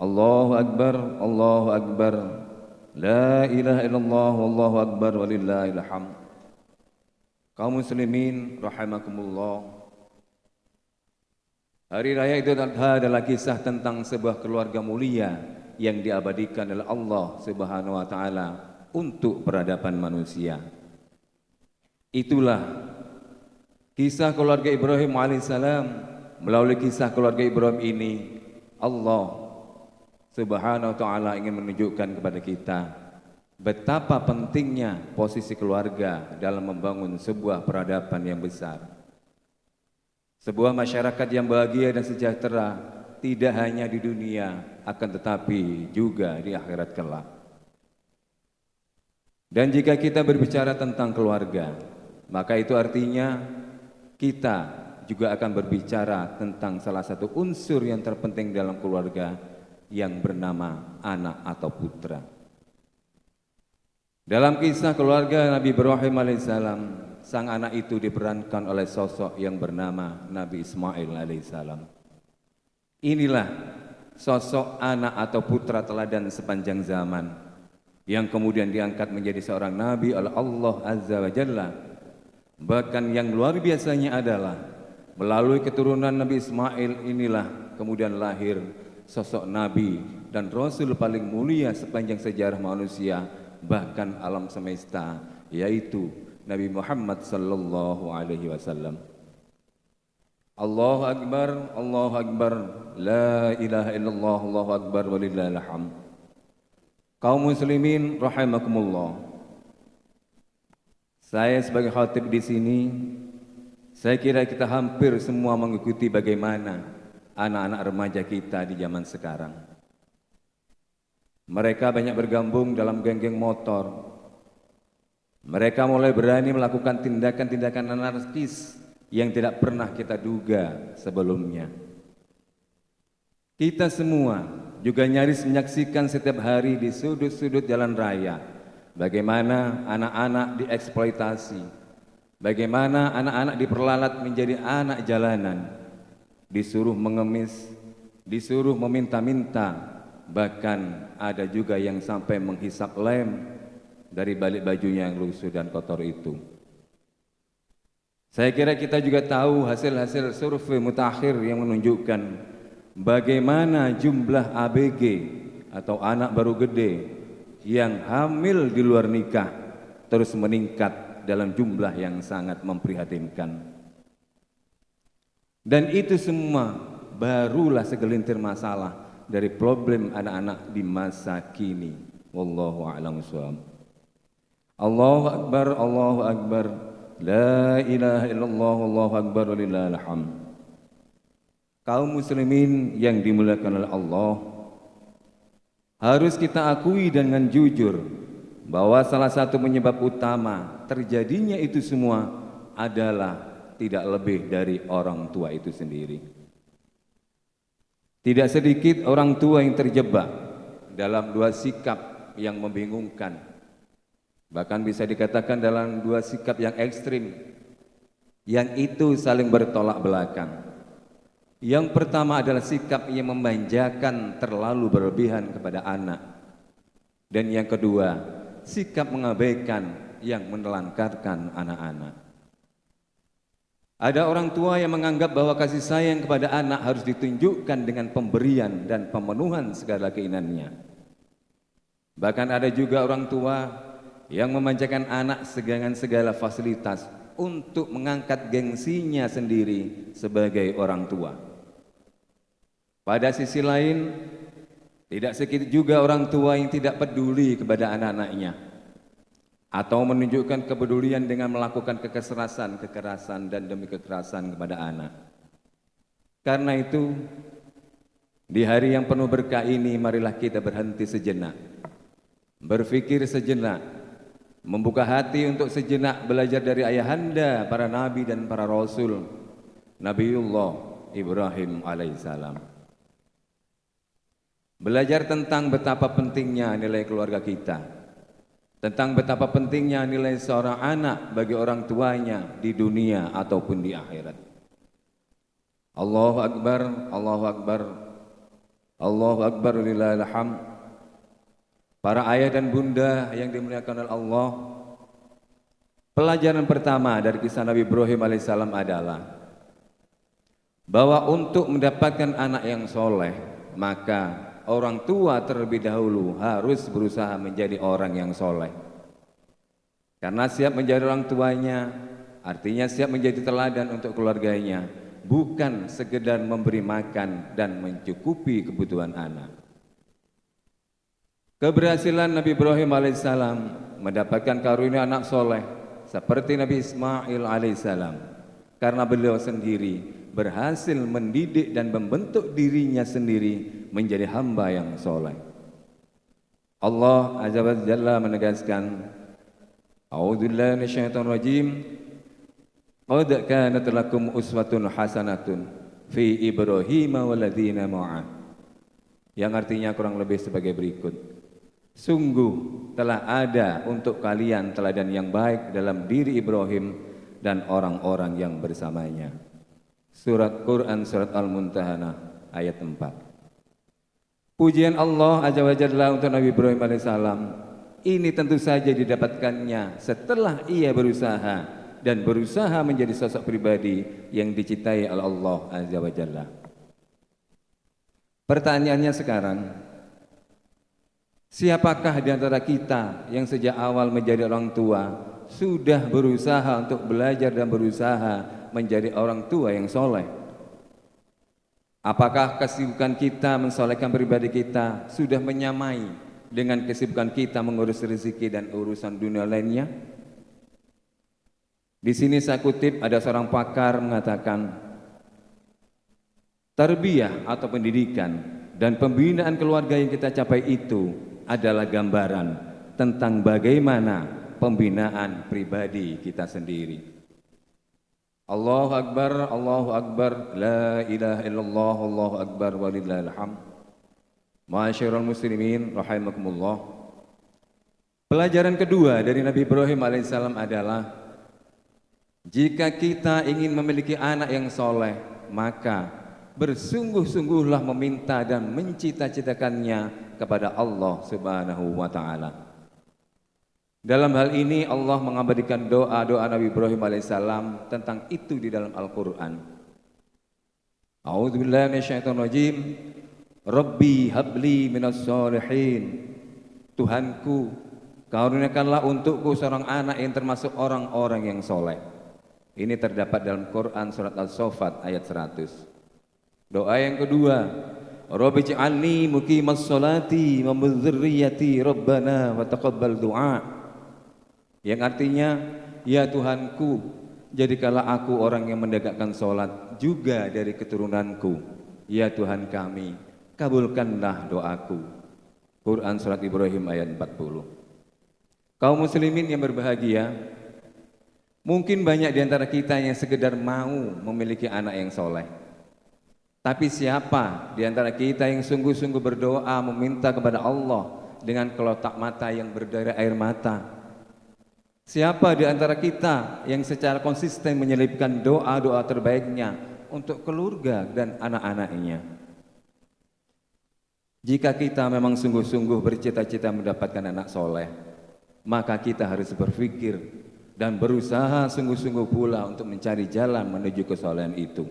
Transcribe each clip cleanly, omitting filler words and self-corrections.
Allahu Akbar, Allahu Akbar. La ilaha illallah, wallahu akbar, walillahil hamd. Kaum muslimin rahimakumullah. Hari Raya Idul Adha adalah kisah tentang sebuah keluarga mulia yang diabadikan oleh Allah Subhanahu wa taala untuk peradaban manusia. Itulah kisah keluarga Ibrahim alaihissalam. Melalui kisah keluarga Ibrahim ini, Allah Subhanahu wa ta'ala ingin menunjukkan kepada kita betapa pentingnya posisi keluarga dalam membangun sebuah peradaban yang besar. Sebuah masyarakat yang bahagia dan sejahtera tidak hanya di dunia, akan tetapi juga di akhirat kelak. Dan jika kita berbicara tentang keluarga, maka itu artinya kita juga akan berbicara tentang salah satu unsur yang terpenting dalam keluarga, yang bernama anak atau putra. Dalam kisah keluarga Nabi Ibrahim alaihissalam, sang anak itu diperankan oleh sosok yang bernama Nabi Ismail alaihissalam. Inilah sosok anak atau putra teladan sepanjang zaman, yang kemudian diangkat menjadi seorang nabi oleh Allah Azza wa Jalla. Bahkan yang luar biasanya adalah melalui keturunan Nabi Ismail inilah kemudian lahir sosok Nabi dan Rasul paling mulia sepanjang sejarah manusia, bahkan alam semesta, yaitu Nabi Muhammad sallallahu alaihi wasallam. Allahu Akbar, Allahu Akbar, la ilaha illallah, Allahu Akbar, walillahil hamd. Kaum muslimin rahimakumullah. Saya sebagai khatib di sini, saya kira kita hampir semua mengikuti bagaimana anak-anak remaja kita di zaman sekarang. Mereka banyak bergabung dalam geng-geng motor. Mereka mulai berani melakukan tindakan-tindakan anarkis yang tidak pernah kita duga sebelumnya. Kita semua juga nyaris menyaksikan setiap hari di sudut-sudut jalan raya bagaimana anak-anak dieksploitasi, bagaimana anak-anak diperlalat menjadi anak jalanan, disuruh mengemis, disuruh meminta-minta, bahkan ada juga yang sampai menghisap lem dari balik bajunya yang lusuh dan kotor itu. Saya kira kita juga tahu hasil-hasil survei mutakhir yang menunjukkan bagaimana jumlah ABG atau anak baru gede yang hamil di luar nikah terus meningkat dalam jumlah yang sangat memprihatinkan. Dan itu semua barulah segelintir masalah dari problem anak-anak di masa kini. Wallahu a'lam bishawab. Allahu Akbar, Allahu Akbar, la ilaha illallah, Allahu Akbar, walillahil hamd. Kaum muslimin yang dimuliakan oleh Allah, harus kita akui dengan jujur bahwa salah satu penyebab utama terjadinya itu semua adalah tidak lebih dari orang tua itu sendiri. Tidak sedikit orang tua yang terjebak dalam dua sikap yang membingungkan, bahkan bisa dikatakan dalam dua sikap yang ekstrim, yang itu saling bertolak belakang. Yang pertama adalah sikap yang memanjakan terlalu berlebihan kepada anak, dan yang kedua sikap mengabaikan yang menelantarkan anak-anak. Ada orang tua yang menganggap bahwa kasih sayang kepada anak harus ditunjukkan dengan pemberian dan pemenuhan segala keinginannya. Bahkan ada juga orang tua yang memanjakan anak dengan segala fasilitas untuk mengangkat gengsinya sendiri sebagai orang tua. Pada sisi lain, tidak sedikit juga orang tua yang tidak peduli kepada anak-anaknya, atau menunjukkan kepedulian dengan melakukan kekerasan dan demi kekerasan kepada anak. Karena itu, di hari yang penuh berkah ini, marilah kita berhenti sejenak, berfikir sejenak, membuka hati untuk sejenak belajar dari ayahanda para nabi dan para rasul, Nabiullah Ibrahim alaihissalam. Belajar tentang betapa pentingnya nilai keluarga kita, tentang betapa pentingnya nilai seorang anak bagi orang tuanya di dunia ataupun di akhirat. Allahu Akbar, Allahu Akbar, Allahu Akbar lillahil hamd. Para ayah dan bunda yang dimuliakan oleh Allah, pelajaran pertama dari kisah Nabi Ibrahim alaihissalam adalah bahwa untuk mendapatkan anak yang soleh, maka orang tua terlebih dahulu harus berusaha menjadi orang yang soleh. Karena siap menjadi orang tuanya, artinya siap menjadi teladan untuk keluarganya, bukan sekedar memberi makan dan mencukupi kebutuhan anak. Keberhasilan Nabi Ibrahim alaihissalam mendapatkan karunia anak soleh seperti Nabi Ismail alaihissalam, karena beliau sendiri berhasil mendidik dan membentuk dirinya sendiri menjadi hamba yang soleh. Allah Azza wa Jalla menegaskan, A'udzubillahi minasyaitonir rajim, qad kanat lakum uswatun hasanatun fi Ibrahim walladzina ma'ah. Yang artinya kurang lebih sebagai berikut. Sungguh telah ada untuk kalian teladan yang baik dalam diri Ibrahim dan orang-orang yang bersamanya. Surat Quran Surat Al-Muntahanah ayat 4. Pujian Allah Azza wa Jalla untuk Nabi Ibrahim alaihissalam ini tentu saja didapatkannya setelah ia berusaha dan berusaha menjadi sosok pribadi yang dicintai oleh Allah Azza wa Jalla. Pertanyaannya sekarang, siapakah di antara kita yang sejak awal menjadi orang tua sudah berusaha untuk belajar dan berusaha menjadi orang tua yang soleh? Apakah kesibukan kita mensolehkan pribadi kita sudah menyamai dengan kesibukan kita mengurus rezeki dan urusan dunia lainnya? Di sini saya kutip, ada seorang pakar mengatakan, tarbiyah atau pendidikan dan pembinaan keluarga yang kita capai itu adalah gambaran tentang bagaimana pembinaan pribadi kita sendiri. Allahu Akbar, la ilaha illallah, Allahu Akbar, walillahil hamd. Ma'asyiral muslimin rahimakumullah. Pelajaran kedua dari Nabi Ibrahim alaihissalam adalah jika kita ingin memiliki anak yang soleh, maka bersungguh-sungguhlah meminta dan mencita-citakannya kepada Allah Subhanahu wa ta'ala. Dalam hal ini Allah mengabadikan doa-doa Nabi Ibrahim alaihissalam tentang itu di dalam Al-Quran. A'udzubillahi minasyaitonir rajim. Rabbi habli minas sholihin. Tuhanku, karuniakanlah untukku seorang anak yang termasuk orang-orang yang soleh. Ini terdapat dalam Quran surat Al-Saffat ayat 100. Doa yang kedua, Rabbi ij'alni muqimas sholati wa min dzurriyyati rabbana wa taqabbal du'a. Yang artinya, ya Tuhanku, jadikanlah aku orang yang menegakkan sholat juga dari keturunanku. Ya Tuhan kami, kabulkanlah doaku. Quran surat Ibrahim ayat 40. Kaum muslimin yang berbahagia, mungkin banyak di antara kita yang sekedar mau memiliki anak yang soleh. Tapi siapa di antara kita yang sungguh-sungguh berdoa meminta kepada Allah dengan kelotak mata yang berdarah air mata? Siapa di antara kita yang secara konsisten menyelipkan doa-doa terbaiknya untuk keluarga dan anak-anaknya? Jika kita memang sungguh-sungguh bercita-cita mendapatkan anak soleh, maka kita harus berpikir dan berusaha sungguh-sungguh pula untuk mencari jalan menuju kesolehan itu.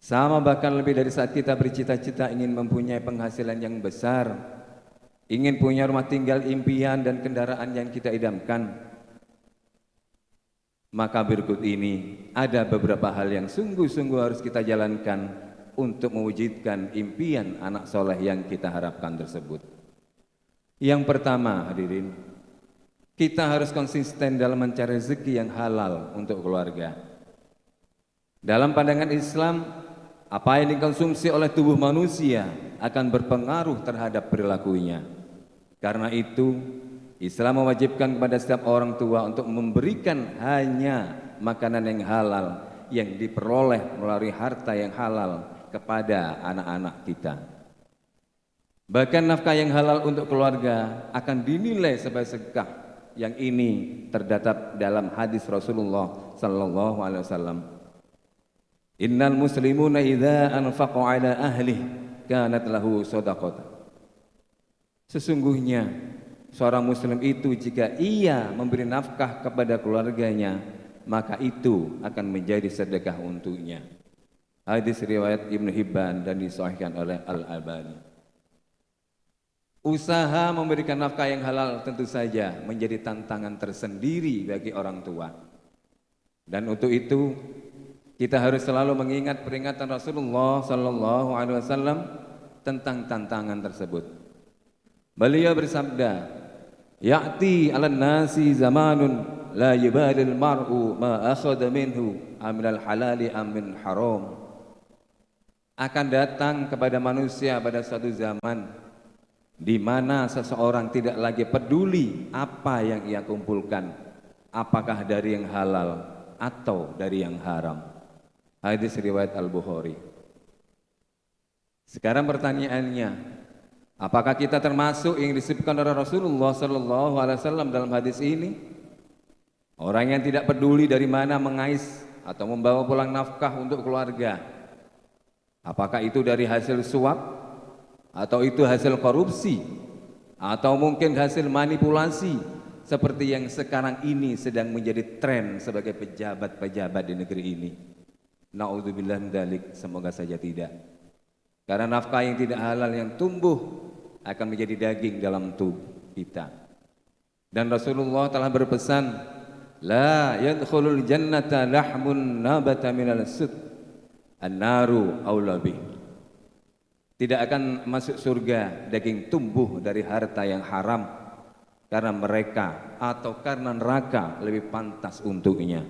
Sama bahkan lebih dari saat kita bercita-cita ingin mempunyai penghasilan yang besar, ingin punya rumah tinggal impian dan kendaraan yang kita idamkan. Maka berikut ini ada beberapa hal yang sungguh-sungguh harus kita jalankan untuk mewujudkan impian anak soleh yang kita harapkan tersebut. Yang pertama, hadirin, kita harus konsisten dalam mencari rezeki yang halal untuk keluarga. Dalam pandangan Islam, apa yang dikonsumsi oleh tubuh manusia akan berpengaruh terhadap perilakunya. Karena itu, Islam mewajibkan kepada setiap orang tua untuk memberikan hanya makanan yang halal yang diperoleh melalui harta yang halal kepada anak-anak kita. Bahkan nafkah yang halal untuk keluarga akan dinilai sebagai sedekah. Yang ini terdapat dalam hadis Rasulullah sallallahu alaihi wasallam. Innal muslimuna idza anfaqu ala ahlihi kanat lahu shadaqah. Sesungguhnya seorang muslim itu jika ia memberi nafkah kepada keluarganya, maka itu akan menjadi sedekah untuknya. Hadis riwayat Ibnu Hibban dan disahihkan oleh Al-Albani. Usaha memberikan nafkah yang halal tentu saja menjadi tantangan tersendiri bagi orang tua. Dan untuk itu kita harus selalu mengingat peringatan Rasulullah sallallahu alaihi wasallam tentang tantangan tersebut. Beliau bersabda, "Ya'ti 'alan nasi zamanun la yubalil mar'u ma akhadha minhu aminal halali amin haram." Akan datang kepada manusia pada suatu zaman di mana seseorang tidak lagi peduli apa yang ia kumpulkan, apakah dari yang halal atau dari yang haram. Hadis riwayat Al-Bukhari. Sekarang pertanyaannya, apakah kita termasuk yang disebutkan oleh Rasulullah sallallahu alaihi wasallam dalam hadis ini? Orang yang tidak peduli dari mana mengais atau membawa pulang nafkah untuk keluarga. Apakah itu dari hasil suap atau itu hasil korupsi atau mungkin hasil manipulasi seperti yang sekarang ini sedang menjadi tren sebagai pejabat-pejabat di negeri ini. Na'udzubillah min dzalik, semoga saja tidak. Karena nafkah yang tidak halal yang tumbuh akan menjadi daging dalam tubuh kita. Dan Rasulullah telah berpesan, la yadkhulul jannata lahmun nabata minal sud an-naru aula bih. Tidak akan masuk surga daging tumbuh dari harta yang haram, karena mereka atau karena neraka lebih pantas untuknya.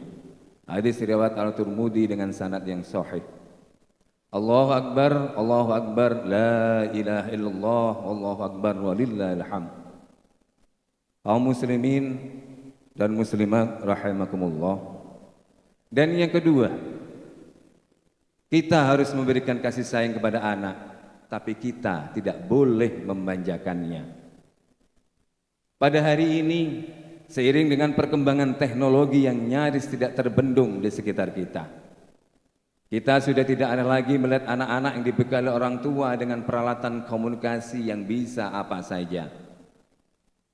Hadis riwayat Al-Tirmidzi dengan sanad yang sahih. Allahu Akbar, la ilaha illallah, Allahu Akbar, walillahil hamd. Kaum muslimin dan muslimat rahimakumullah. Dan yang kedua, kita harus memberikan kasih sayang kepada anak, tapi kita tidak boleh memanjakannya. Pada hari ini, seiring dengan perkembangan teknologi yang nyaris tidak terbendung di sekitar kita, kita sudah tidak ada lagi melihat anak-anak yang dibekali orang tua dengan peralatan komunikasi yang bisa apa saja,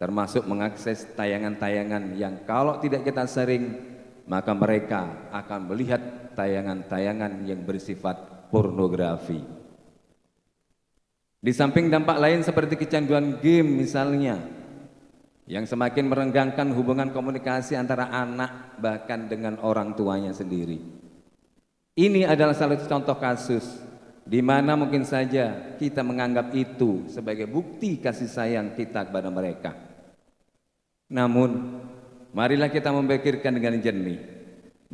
termasuk mengakses tayangan-tayangan yang kalau tidak kita sering, maka mereka akan melihat tayangan-tayangan yang bersifat pornografi. Di samping dampak lain seperti kecanduan game misalnya, yang semakin merenggangkan hubungan komunikasi antara anak bahkan dengan orang tuanya sendiri. Ini adalah salah satu contoh kasus di mana mungkin saja kita menganggap itu sebagai bukti kasih sayang kita kepada mereka. Namun, marilah kita memikirkan dengan jernih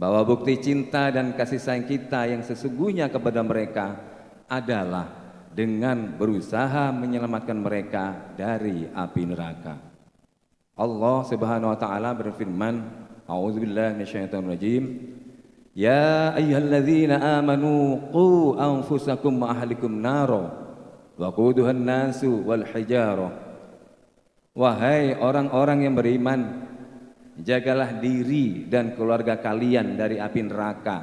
bahwa bukti cinta dan kasih sayang kita yang sesungguhnya kepada mereka adalah dengan berusaha menyelamatkan mereka dari api neraka. Allah Subhanahu wa taala berfirman, A'udzubillahi minasyaitonirrajim. Ya ayyuhalladzina amanu qu anfusakum wa ahlikum naro wa quduhan nasu wal hijarah. Wahai orang-orang yang beriman, jagalah diri dan keluarga kalian dari api neraka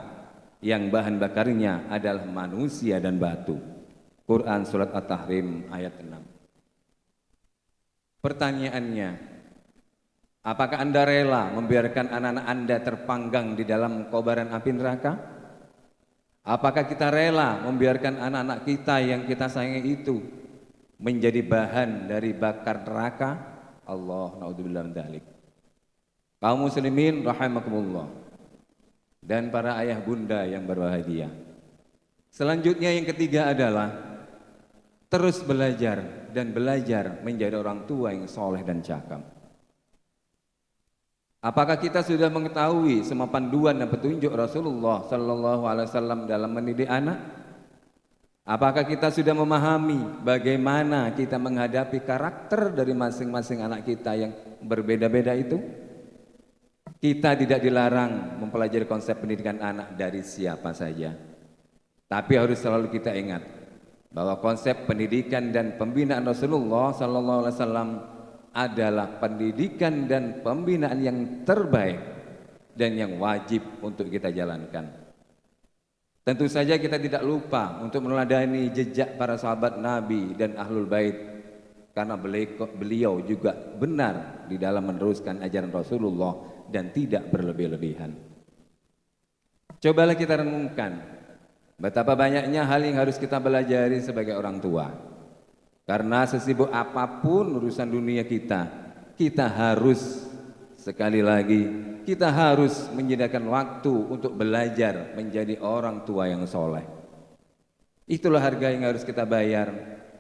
yang bahan bakarnya adalah manusia dan batu. Quran surat At-Tahrim ayat 6. Pertanyaannya, apakah Anda rela membiarkan anak-anak Anda terpanggang di dalam kobaran api neraka? Apakah kita rela membiarkan anak-anak kita yang kita sayangi itu menjadi bahan dari bakar neraka? Allah na'udzubillah min dzalik. Kaum muslimin rahimakumullah dan para ayah bunda yang berbahagia. Selanjutnya yang ketiga adalah terus belajar dan belajar menjadi orang tua yang soleh dan cakap. Apakah kita sudah mengetahui semua panduan dan petunjuk Rasulullah sallallahu alaihi wasallam dalam mendidik anak? Apakah kita sudah memahami bagaimana kita menghadapi karakter dari masing-masing anak kita yang berbeda-beda itu? Kita tidak dilarang mempelajari konsep pendidikan anak dari siapa saja. Tapi harus selalu kita ingat bahwa konsep pendidikan dan pembinaan Rasulullah sallallahu alaihi wasallam adalah pendidikan dan pembinaan yang terbaik dan yang wajib untuk kita jalankan. Tentu saja kita tidak lupa untuk meneladani jejak para sahabat Nabi dan Ahlul Bait, karena beliau juga benar di dalam meneruskan ajaran Rasulullah dan tidak berlebih-lebihan. Cobalah kita renungkan betapa banyaknya hal yang harus kita pelajari sebagai orang tua. Karena sesibuk apapun urusan dunia kita harus, sekali lagi, kita harus menyediakan waktu untuk belajar menjadi orang tua yang soleh. Itulah harga yang harus kita bayar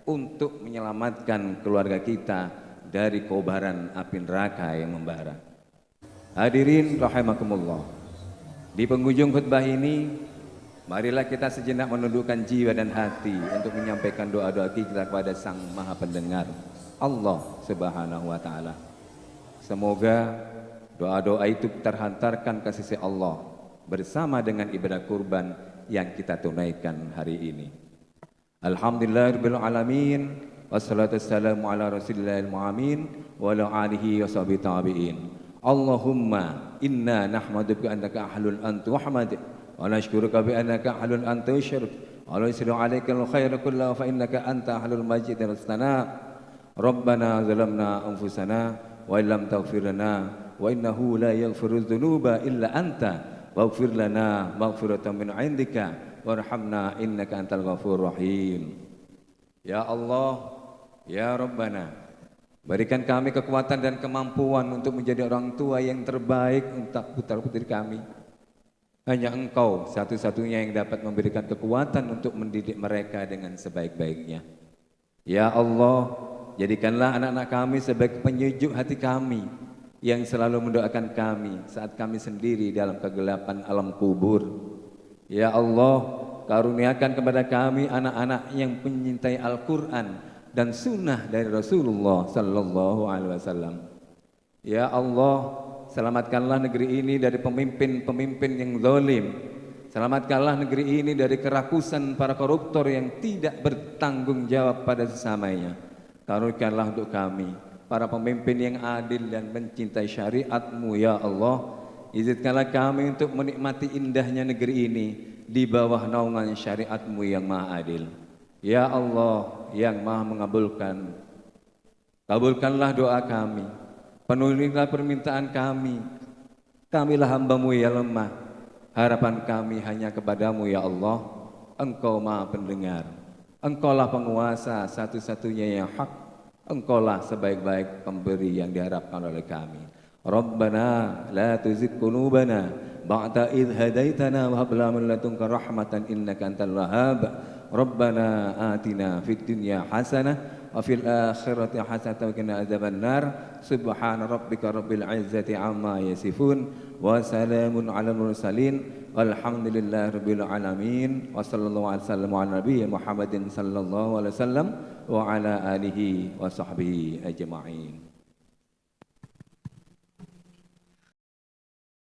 untuk menyelamatkan keluarga kita dari kobaran api neraka yang membara. Hadirin rahimakumullah, di penghujung khutbah ini, marilah kita sejenak menundukkan jiwa dan hati untuk menyampaikan doa-doa kita kepada Sang Maha Pendengar, Allah Subhanahu wa Ta'ala. Semoga doa-doa itu terhantarkan ke sisi Allah bersama dengan ibadah kurban yang kita tunaikan hari ini. Alhamdulillahirabbil alamin, wassalatu wassalamu ala Rasulillahil mu'amin wa ala alihi washabihi tabi'in. Allahumma inna nahmaduka annaka ahlul anta wahmad wa nashkuruka bi annaka ahlul anta syirk wa nusliu alaikal khairu kullahu fa innaka anta ahlul majid rastana. Rabbana zalamna anfusana wa illam taghfir lana wa innahu la yaghfiru dzunuba illa anta waghfir lana maghfiratan min 'indika warhamna innaka antal ghafurur rahim. Ya Allah, ya Rabbana, berikan kami kekuatan dan kemampuan untuk menjadi orang tua yang terbaik untuk putra-putri kami. Hanya Engkau satu-satunya yang dapat memberikan kekuatan untuk mendidik mereka dengan sebaik-baiknya. Ya Allah, jadikanlah anak-anak kami sebagai penyejuk hati kami, yang selalu mendoakan kami saat kami sendiri dalam kegelapan alam kubur. Ya Allah, karuniakan kepada kami anak-anak yang menyintai Al-Quran dan sunnah dari Rasulullah Sallallahu Alaihi Wasallam. Ya Allah, selamatkanlah negeri ini dari pemimpin-pemimpin yang zalim. Selamatkanlah negeri ini dari kerakusan para koruptor yang tidak bertanggung jawab pada sesamanya. Karuniakanlah untuk kami para pemimpin yang adil dan mencintai syariat-Mu, ya Allah. Izinkanlah kami untuk menikmati indahnya negeri ini di bawah naungan syariat-Mu yang maha adil. Ya Allah yang maha mengabulkan, kabulkanlah doa kami, penuhilah permintaan kami. Kamilah hamba-Mu yang lemah, harapan kami hanya kepadamu ya Allah. Engkau maha pendengar, Engkaulah penguasa satu-satunya yang hak, Engkaulah sebaik-baik pemberi yang diharapkan oleh kami. Rabbana la tuzigh qulubana ba'da idh hadaitana wa hab lana min ladunka rahmatan innaka antal wahhab. Rabbana atina fid dunya hasanah wa fil akhirati hasanah wa qina adzabannar. Subhana rabbika rabbil izzati amma yasifun wa salamun alal mursalin walhamdulillahi rabbil alamin. Wa sallallahu alaihi wasallam ala nabiyyi Muhammadin sallallahu alaihi wasallam wa ala alihi wa sahbihi ajma'in.